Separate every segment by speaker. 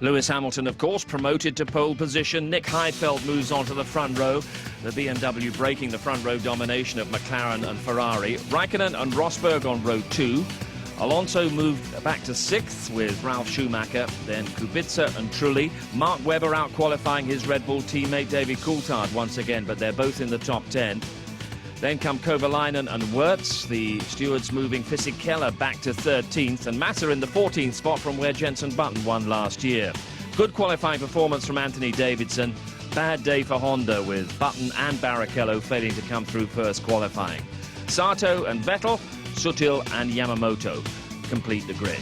Speaker 1: Lewis Hamilton, of course, promoted to pole position. Nick Heidfeld moves on to the front row. The BMW breaking the front row domination of McLaren and Ferrari. Raikkonen and Rosberg on row 2. Alonso moved back to 6th with Ralf Schumacher. Then Kubica and Trulli. Mark Webber out-qualifying his Red Bull teammate David Coulthard once again, but they're both in the top 10. Then come Kovalainen and Wirtz, the stewards moving Fisichella back to 13th, and Massa in the 14th spot from where Jenson Button won last year. Good qualifying performance from Anthony Davidson. Bad day for Honda with Button and Barrichello failing to come through first qualifying. Sato and Vettel, Sutil and Yamamoto complete the grid.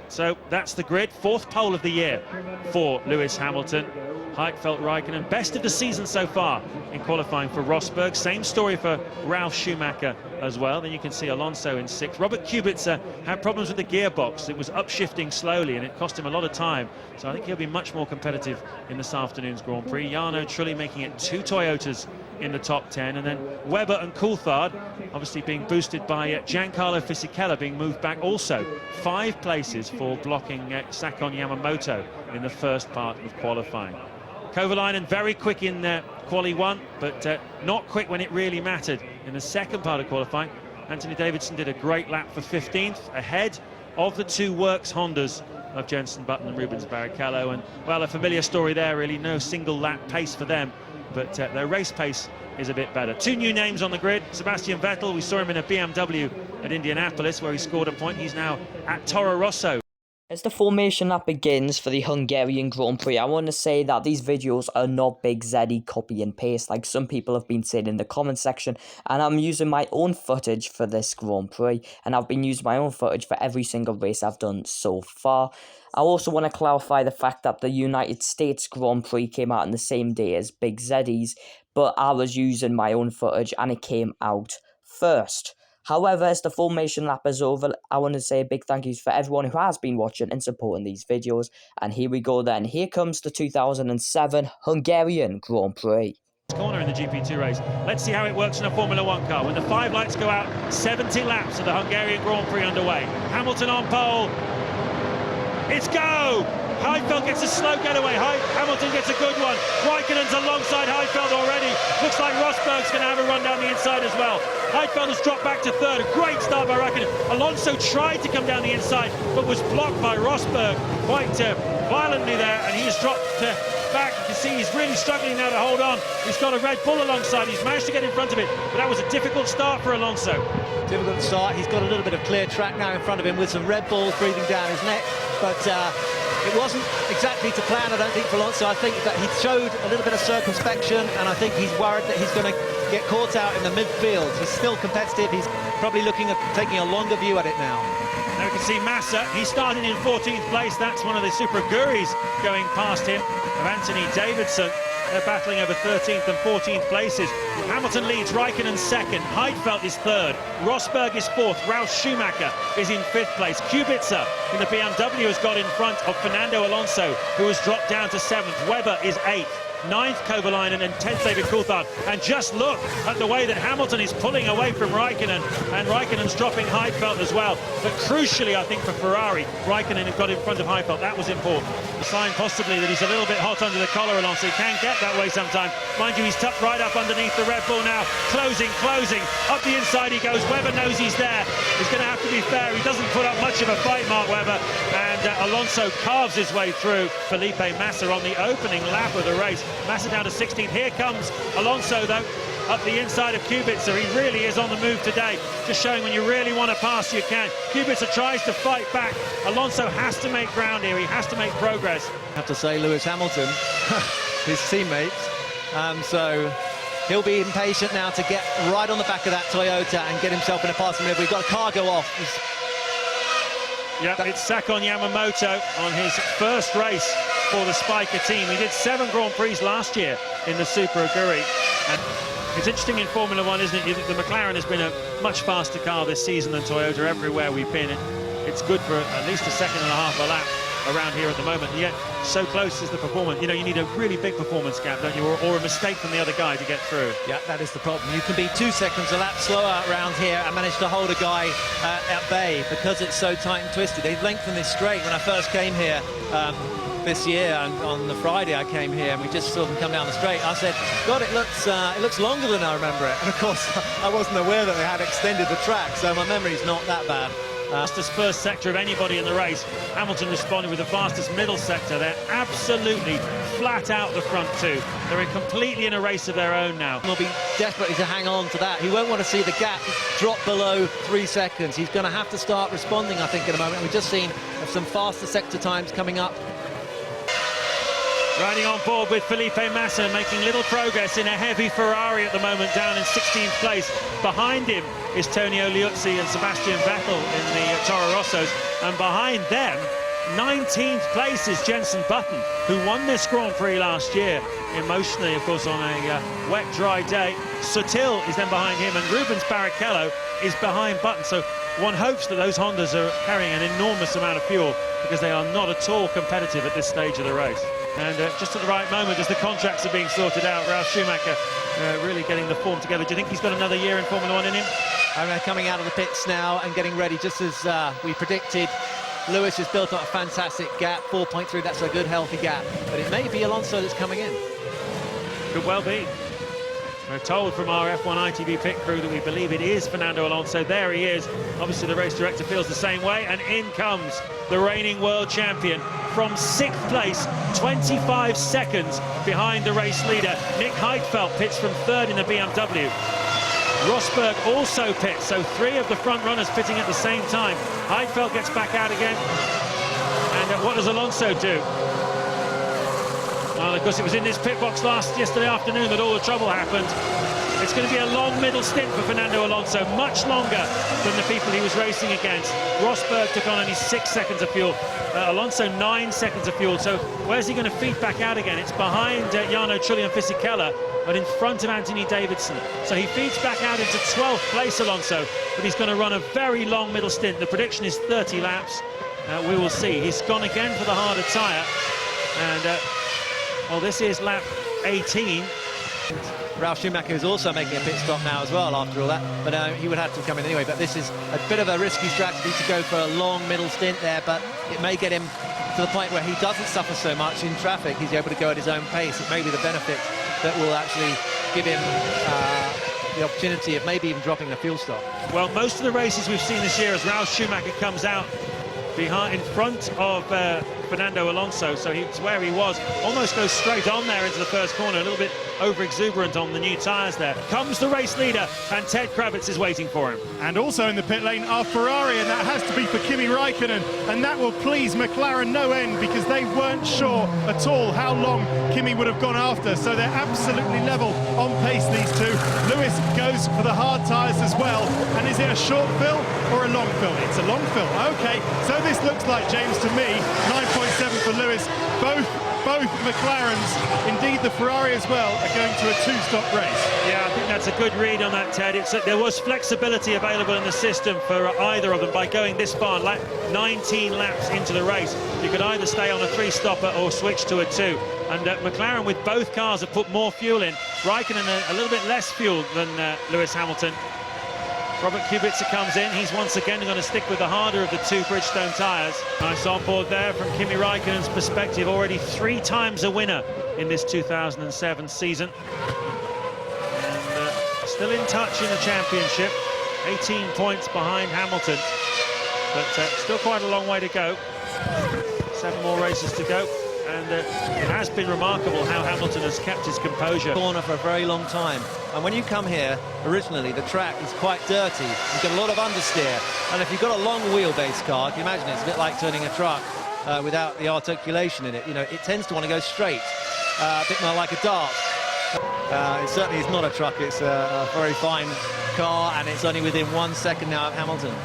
Speaker 2: So that's the grid. 4th pole of the year for Lewis Hamilton. Heidfeld, Raikkonen, best of the season so far in qualifying for Rosberg. Same story for Ralf Schumacher as well. Then you can see Alonso in 6th. Robert Kubica had problems with the gearbox. It was upshifting slowly and it cost him a lot of time. So I think he'll be much more competitive in this afternoon's Grand Prix. Jarno Trulli making it 2 Toyotas in the top 10, and then Webber and Coulthard obviously being boosted by Giancarlo Fisichella being moved back also 5 places for blocking Sakon Yamamoto in the first part of qualifying. Kovalainen very quick in quali 1, but not quick when it really mattered in the second part of qualifying. Anthony Davidson did a great lap for 15th, ahead of the 2 Works Hondas of Jenson Button and Rubens Barrichello, and well, a familiar story there really, no single lap pace for them, but their race pace is a bit better. 2 new names on the grid. Sebastian Vettel, we saw him in a BMW at Indianapolis where he scored a point. He's now at Toro Rosso.
Speaker 3: As the formation lap begins for the Hungarian Grand Prix, I want to say that these videos are not big ZD copy and paste like some people have been saying in the comment section, and I'm using my own footage for this Grand Prix, and I've been using my own footage for every single race I've done so far. I also want to clarify the fact that the United States Grand Prix came out on the same day as Big Zeddy's, but I was using my own footage and it came out first. However, as the formation lap is over, I want to say a big thank you for everyone who has been watching and supporting these videos. And here we go then. Here comes the 2007 Hungarian Grand Prix.
Speaker 2: Corner in the GP2 race. Let's see how it works in a Formula 1 car. When the 5 lights go out, 70 laps of the Hungarian Grand Prix underway. Hamilton on pole. It's go! Heidfeld gets a slow getaway. Hamilton gets a good one. Raikkonen's alongside Heidfeld already. Looks like Rosberg's going to have a run down the inside as well. Heidfeld has dropped back to 3rd. A great start by Raikkonen. Alonso tried to come down the inside, but was blocked by Rosberg quite violently there, and he has dropped back. You can see he's really struggling now to hold on. He's got a Red Bull alongside. He's managed to get in front of it, but that was a difficult start for Alonso.
Speaker 4: Difficult start. He's got a little bit of clear track now in front of him with some Red Bulls breathing down his neck, but it wasn't exactly to plan, I don't think, for Alonso. I think that he showed a little bit of circumspection, and I think he's worried that he's going to get caught out in the midfield. He's still competitive. He's probably looking at taking a longer view at it now.
Speaker 2: Now we can see Massa. He started in 14th place. That's one of the Super Guris going past him of Anthony Davidson. They're battling over 13th and 14th places. Hamilton leads, Raikkonen 2nd, Heidfeld is 3rd, Rosberg is 4th, Ralf Schumacher is in 5th place. Kubica in the BMW has got in front of Fernando Alonso, who has dropped down to 7th. Webber is 8th. 9th Kovalainen and 10th David Coulthard. And just look at the way that Hamilton is pulling away from Raikkonen, and Raikkonen's dropping Heidfeld as well. But crucially, I think for Ferrari, Raikkonen got in front of Heidfeld. That was important. A sign possibly that he's a little bit hot under the collar, Alonso. He can get that way sometimes. Mind you, he's tucked right up underneath the Red Bull now. Closing. Up the inside he goes. Webber knows he's there. He's going to have to be fair. He doesn't put up much of a fight, Mark Webber. And Alonso carves his way through. Felipe Massa on the opening lap of the race. Massa down to 16th. Here comes Alonso, though, up the inside of Kubica. He really is on the move today, just showing when you really want to pass, you can. Kubica tries to fight back. Alonso has to make ground here. He has to make progress.
Speaker 4: I have to say, Lewis Hamilton, his teammate, so he'll be impatient now to get right on the back of that Toyota and get himself in a passing maneuver. We've got a car go off.
Speaker 2: Yeah, it's Sakon Yamamoto on his first race for the Spiker team. He did 7 Grand Prix last year in the Super Aguri. And it's interesting in Formula 1, isn't it? The McLaren has been a much faster car this season than Toyota everywhere we've been. It's good for at least a second and a half a lap around here at the moment, and yet so close is the performance. You know, you need a really big performance gap, don't you, or a mistake from the other guy to get through.
Speaker 4: Yeah, that is the problem. You can be 2 seconds a lap slower around here and manage to hold a guy at bay because it's so tight and twisted. They've lengthened this straight. When I first came here this year, and on the Friday I came here and we just saw them come down the straight, I said, God, it looks longer than I remember it. And of course, I wasn't aware that they had extended the track, so my memory's not that bad.
Speaker 2: Fastest first sector of anybody in the race. Hamilton responded with the fastest middle sector. They're absolutely flat out the front two. They're completely in a race of their own now.
Speaker 4: He'll be desperately to hang on to that. He won't want to see the gap drop below 3 seconds. He's going to have to start responding, I think, in a moment. We've just seen some faster sector times coming up.
Speaker 2: Riding on board with Felipe Massa, making little progress in a heavy Ferrari at the moment, down in 16th place. Behind him is Antonio Liuzzi and Sebastian Vettel in the Toro Rossos, and behind them, 19th place is Jenson Button, who won this Grand Prix last year, emotionally, of course, on a wet, dry day. Sutil is then behind him, and Rubens Barrichello is behind Button. So one hopes that those Hondas are carrying an enormous amount of fuel, because they are not at all competitive at this stage of the race. And just at the right moment, as the contracts are being sorted out, Ralf Schumacher really getting the form together. Do you think he's got another year in Formula 1 in him?
Speaker 4: Coming out of the pits now and getting ready, just as we predicted. Lewis has built up a fantastic gap, 4.3, that's a good healthy gap. But it may be Alonso that's coming in.
Speaker 2: Could well be. We're told from our F1 ITV pit crew that we believe it is Fernando Alonso. There he is. Obviously the race director feels the same way, and in comes the reigning world champion from 6th place, 25 seconds behind the race leader. Nick Heidfeld pits from 3rd in the BMW. Rosberg also pits, so 3 of the front runners pitting at the same time. Heidfeld gets back out again. And what does Alonso do? Well, of course, it was in this pit box yesterday afternoon that all the trouble happened. It's going to be a long middle stint for Fernando Alonso, much longer than the people he was racing against. Rosberg took on only 6 seconds of fuel. Alonso 9 seconds of fuel. So where's he going to feed back out again? It's behind Jarno Trulli and Fisichella, but in front of Anthony Davidson. So he feeds back out into 12th place, Alonso, but he's going to run a very long middle stint. The prediction is 30 laps. We will see. He's gone again for the harder tyre. And, well, this is lap 18.
Speaker 4: Ralf Schumacher is also making a pit stop now as well after all that, but he would have to come in anyway. But this is a bit of a risky strategy to go for a long middle stint there, but it may get him to the point where he doesn't suffer so much in traffic. He's able to go at his own pace. It may be the benefit that will actually give him the opportunity of maybe even dropping the fuel stop.
Speaker 2: Well, most of the races we've seen this year, as Ralf Schumacher comes out in front of Fernando Alonso, so he's where he was, almost goes straight on there into the first corner, a little bit over-exuberant on the new tyres there. Comes the race leader, and Ted Kravitz is waiting for him.
Speaker 5: And also in the pit lane are Ferrari, and that has to be for Kimi Raikkonen, and that will please McLaren no end, because they weren't sure at all how long Kimi would have gone after, so they're absolutely level on pace, these two. Lewis goes for the hard tyres as well, and is it a short fill or a long fill? It's a long fill. Okay, so this looks like, James, to me, 9.7 for Lewis. Both McLarens, indeed the Ferrari as well, are going to a 2-stop race.
Speaker 2: Yeah, I think that's a good read on that, Ted. There was flexibility available in the system for either of them by going this far, 19 laps into the race. You could either stay on a 3-stopper or switch to a 2. And McLaren, with both cars, have put more fuel in. Raikkonen a little bit less fuel than Lewis Hamilton. Robert Kubica comes in. He's once again going to stick with the harder of the 2 Bridgestone tyres. Nice on board there from Kimi Raikkonen's perspective. Already 3 times a winner in this 2007 season. And still in touch in the championship. 18 points behind Hamilton. But still quite a long way to go. 7 more races to go. And it has been remarkable how Hamilton has kept his composure.
Speaker 4: Corner for a very long time. And when you come here, originally, the track is quite dirty. You've got a lot of understeer. And if you've got a long wheelbase car, you imagine it's a bit like turning a truck without the articulation in it. You know, it tends to want to go straight, a bit more like a dart. It certainly is not a truck. It's a very fine car, and it's only within 1 second now of Hamilton.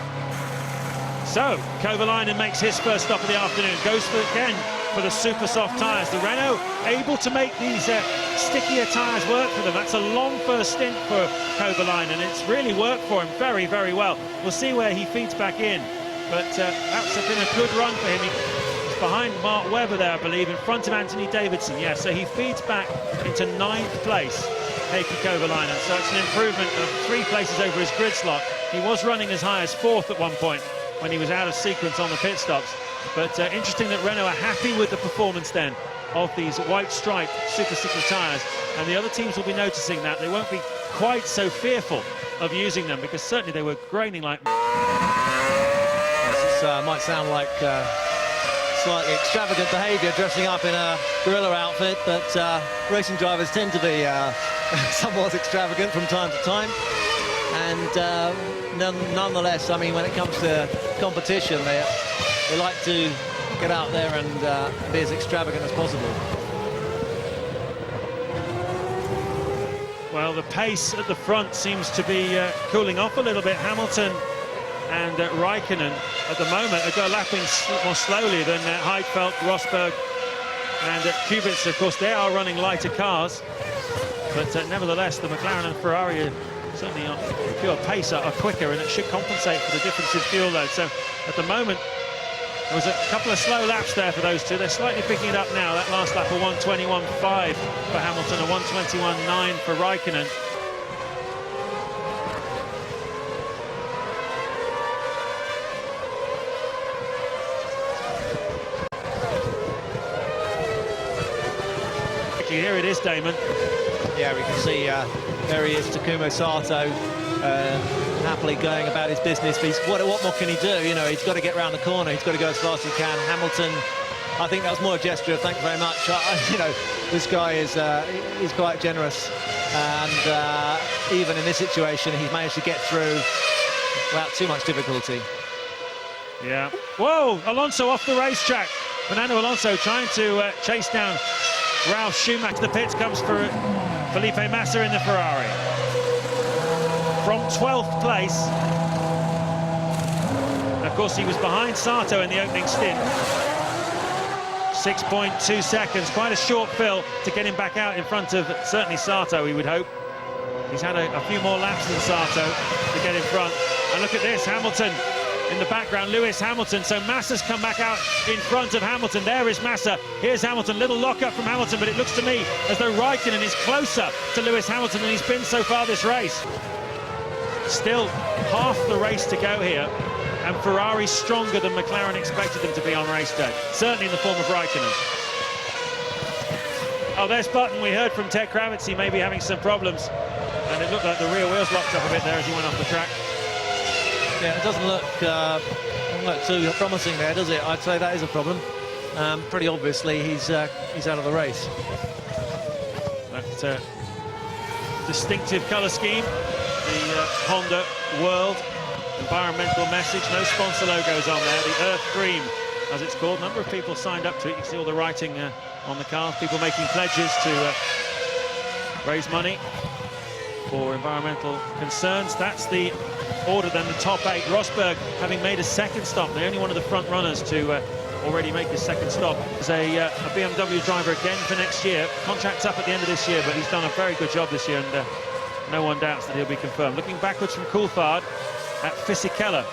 Speaker 2: So, Kovalainen makes his first stop of the afternoon. Goes again for the super soft tyres. The Renault able to make these stickier tyres work for them. That's a long first stint for Kovalainen. It's really worked for him very, very well. We'll see where he feeds back in. But that's been a good run for him. He's behind Mark Webber there, I believe, in front of Anthony Davidson. Yeah, so he feeds back into 9th place, Heikki Kovalainen. So it's an improvement of 3 places over his grid slot. He was running as high as 4th at one point when he was out of sequence on the pit stops. But interesting that Renault are happy with the performance then of these white striped Super Cycler tyres, and the other teams will be noticing that. They won't be quite so fearful of using them, because certainly they were graining like...
Speaker 4: This might sound like slightly extravagant behaviour, dressing up in a gorilla outfit, but racing drivers tend to be somewhat extravagant from time to time. And nonetheless, I mean, when it comes to competition, they like to get out there and be as extravagant as possible.
Speaker 2: Well, the pace at the front seems to be cooling off a little bit. Hamilton and Raikkonen at the moment are lapping more slowly than Heidfeld, Rosberg and Kubica. Of course, they are running lighter cars, but nevertheless, the McLaren and Ferrari are certainly on pure pace are quicker, and it should compensate for the difference in fuel load. So at the moment, there was a couple of slow laps there for those two. They're slightly picking it up now. That last lap, a 1:21.5 for Hamilton, a 1:21.9 for Raikkonen. Here it is, Damon.
Speaker 4: Yeah, we can see there he is, Takuma Sato, happily going about his business. But what more can he do? You know, he's got to get round the corner. He's got to go as fast as he can. Hamilton, I think that was more a gesture of thank you very much. You know, this guy is he's quite generous, and even in this situation, he's managed to get through without too much difficulty.
Speaker 2: Yeah. Whoa! Alonso off the racetrack. Fernando Alonso trying to chase down Ralf Schumacher. The pits comes for Felipe Massa in the Ferrari. From 12th place. And of course, he was behind Sato in the opening stint. 6.2 seconds, quite a short fill to get him back out in front of certainly Sato, we would hope. He's had a few more laps than Sato to get in front. And look at this, Hamilton in the background, Lewis Hamilton. So Massa's come back out in front of Hamilton. There is Massa. Here's Hamilton. Little lock-up from Hamilton, but it looks to me as though Raikkonen is closer to Lewis Hamilton than he's been so far this race. Still half the race to go here, and Ferrari's stronger than McLaren expected them to be on race day. Certainly in the form of Raikkonen. Oh, there's Button. We heard from Ted Kravitz he may be having some problems, and it looked like the rear wheels locked up a bit there as he went off the track.
Speaker 4: Yeah, it doesn't look too promising there, does it? I'd say that is a problem. Pretty obviously, he's out of the race.
Speaker 2: That distinctive colour scheme, the Honda World environmental message, no sponsor logos on there, the Earth Cream, as it's called. A number of people signed up to it. You can see all the writing on the car, people making pledges to raise money for environmental concerns. That's the order then, the top 8. Rosberg having made a second stop, the only one of the front runners to already make his second stop. As a BMW driver again for next year. Contract's up at the end of this year, but he's done a very good job this year, and no one doubts that he'll be confirmed. Looking backwards from Coulthard at Fisichella,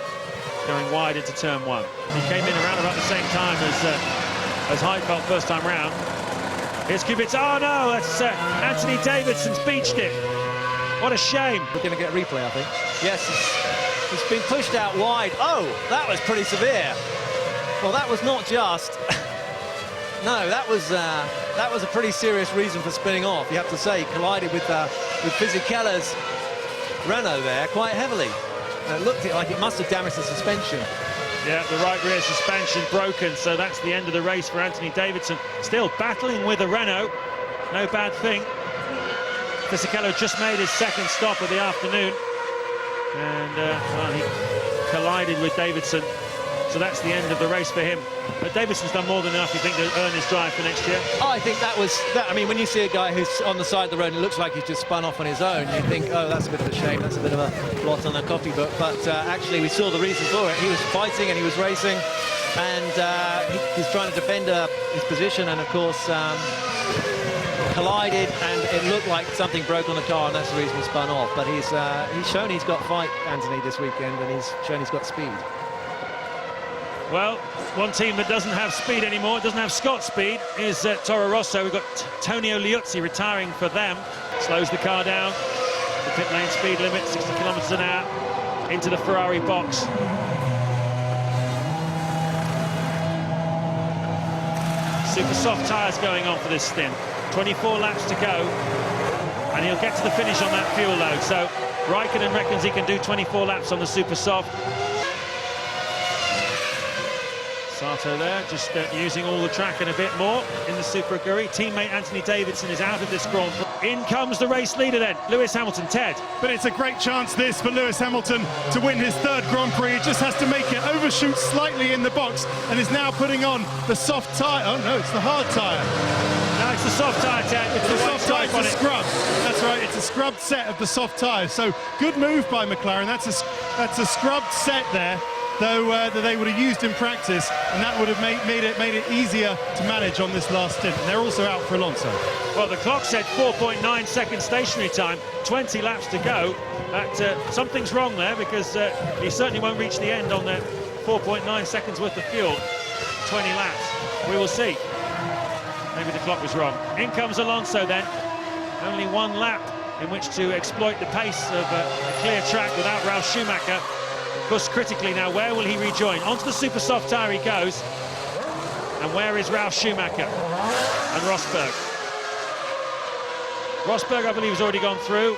Speaker 2: going wide into turn 1. He came in around about the same time as Heidfeld first time round. Here's Kubica. Oh no, that's Anthony Davidson's beached it. What a shame.
Speaker 4: We're going to get a replay, I think. Yes, he's been pushed out wide. Oh, that was pretty severe. Well, that was not just... No, that was a pretty serious reason for spinning off, you have to say. Collided with Fisichella's Renault there quite heavily. It looked like it must have damaged the suspension.
Speaker 2: Yeah, the right rear suspension broken, so that's the end of the race for Anthony Davidson. Still battling with a Renault, no bad thing. Fisichella just made his second stop of the afternoon, and well, he collided with Davidson, so that's the end of the race for him. But Davidson's done more than enough, you think, to earn his drive for next year?
Speaker 4: I think that was that. I mean, when you see a guy who's on the side of the road and it looks like he's just spun off on his own, you think, oh, that's a bit of a shame, that's a bit of a blot on the copybook. But actually, we saw the reason for it. He was fighting and he was racing, and he's trying to defend his position, and of course, collided, and it looked like something broke on the car, and that's the reason he spun off. But he's shown he's got fight, Anthony, this weekend, and he's shown he's got speed.
Speaker 2: Well, one team that doesn't have speed anymore, doesn't have Scott speed, is Toro Rosso. We've got Tonio Liuzzi retiring for them. Slows the car down. The pit lane speed limit, 60 kilometres an hour, into the Ferrari box. Super soft tyres going on for this stint. 24 laps to go, and he'll get to the finish on that fuel load. So Raikkonen reckons he can do 24 laps on the super soft. Sato there, just using all the track and a bit more in the Super Aguri. Teammate Anthony Davidson is out of this Grand Prix. In comes the race leader then, Lewis Hamilton. Ted.
Speaker 5: But it's a great chance this for Lewis Hamilton to win his third Grand Prix. He just has to make it overshoot slightly in the box and is now putting on the soft tyre. Oh no, it's the hard tyre.
Speaker 2: No, it's the soft tyre, Ted.
Speaker 5: It's the soft tyre, it's a scrub. That's right, it's a scrubbed set of the soft tyres. So good move by McLaren. That's a scrubbed set there, though that they would have used in practice, and that would have made it easier to manage on this last stint. And they're also out for Alonso.
Speaker 2: Well, the clock said 4.9 seconds stationary time, 20 laps to go. Something's wrong there, because he certainly won't reach the end on the 4.9 seconds worth of fuel. 20 laps. We will see. Maybe the clock was wrong. In comes Alonso then. Only one lap in which to exploit the pace of a clear track without Ralf Schumacher. Of course, critically now, where will he rejoin? Onto the super soft tyre he goes. And where is Ralf Schumacher and Rosberg? Rosberg, I believe, has already gone through.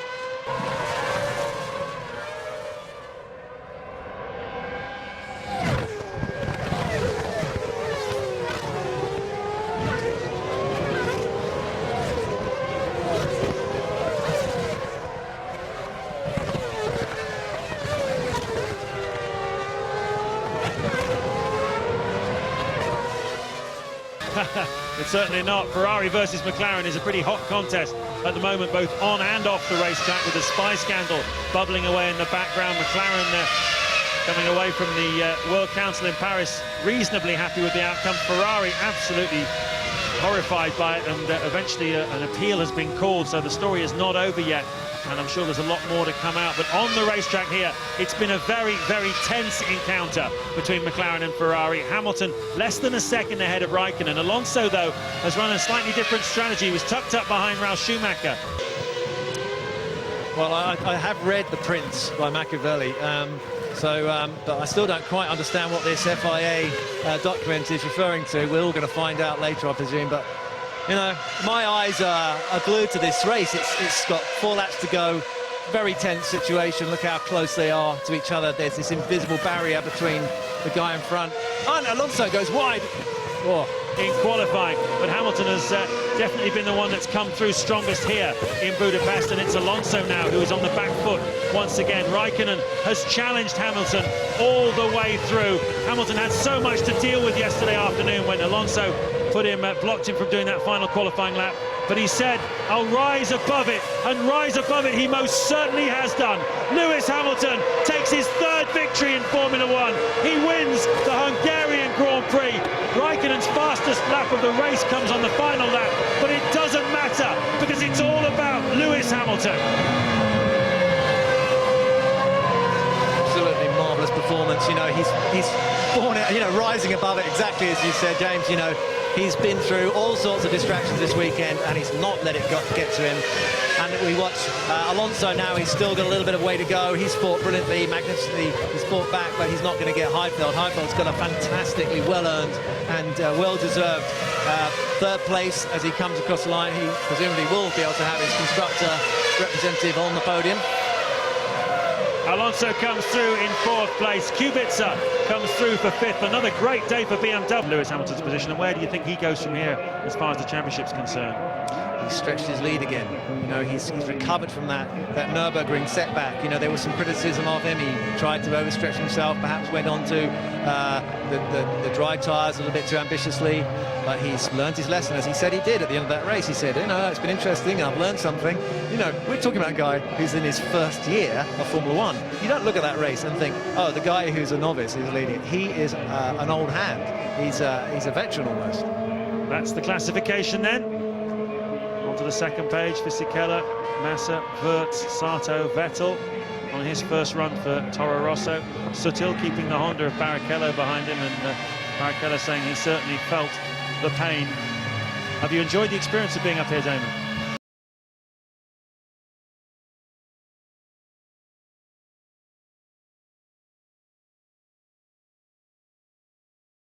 Speaker 2: It's certainly not. Ferrari versus McLaren is a pretty hot contest at the moment, both on and off the racetrack, with the spy scandal bubbling away in the background. McLaren coming away from the World Council in Paris reasonably happy with the outcome. Ferrari absolutely horrified by it, and eventually an appeal has been called, so the story is not over yet, and I'm sure there's a lot more to come out. But on the racetrack here, it's been a very, very tense encounter between McLaren and Ferrari. Hamilton less than a second ahead of Raikkonen. Alonso, though, has run a slightly different strategy. He was tucked up behind Ralf Schumacher.
Speaker 4: Well, I have read The Prince by Machiavelli, but I still don't quite understand what this FIA document is referring to. We're all going to find out later, I presume, but you know, my eyes are glued to this race. It's got 4 laps to go. Very tense situation. Look how close they are to each other. There's this invisible barrier between the guy in front. And Alonso goes wide. Oh.
Speaker 2: In qualifying, but Hamilton has definitely been the one that's come through strongest here in Budapest, and it's Alonso now who is on the back foot once again. Raikkonen has challenged Hamilton all the way through. Hamilton had so much to deal with yesterday afternoon when Alonso blocked him from doing that final qualifying lap, but he said, I'll rise above it, and rise above it he most certainly has done. Lewis Hamilton takes his 3rd victory in Formula 1. He wins the Hungarian Grand Prix. Raikkonen's fastest lap of the race comes on the final lap, but it doesn't matter because it's all about Lewis Hamilton.
Speaker 4: Absolutely marvellous performance. You know, he's born it, you know, rising above it, exactly as you said, James. You know, he's been through all sorts of distractions this weekend, and he's not let it get to him. And we watch Alonso now. He's still got a little bit of way to go. He's fought brilliantly, magnificently. He's fought back, but he's not going to get Heifeld. Heifeld's got a fantastically well-earned and well-deserved 3rd place as he comes across the line. He presumably will be able to have his constructor representative on the podium.
Speaker 2: Alonso comes through in 4th place. Kubica comes through for 5th. Another great day for BMW. Lewis Hamilton's position, and where do you think he goes from here as far as the championship's concerned?
Speaker 4: He's stretched his lead again. You know, he's recovered from that Nürburgring setback. You know, there was some criticism of him. He tried to overstretch himself, perhaps went on to the dry tyres a little bit too ambitiously, but he's learned his lesson, as he said he did at the end of that race. He said, you know, it's been interesting, I've learned something. You know, we're talking about a guy who's in his 1st year of Formula 1. You don't look at that race and think, oh, the guy who's a novice is leading. He is an old hand. He's a veteran almost.
Speaker 2: That's the classification then. On to the 2nd page, Fisichella, Massa, Wirtz, Sato, Vettel. on his first run for Toro Rosso. Sutil keeping the Honda of Barrichello behind him, and Barrichello saying he certainly felt the pain. Have you enjoyed the experience of being up here, Damon?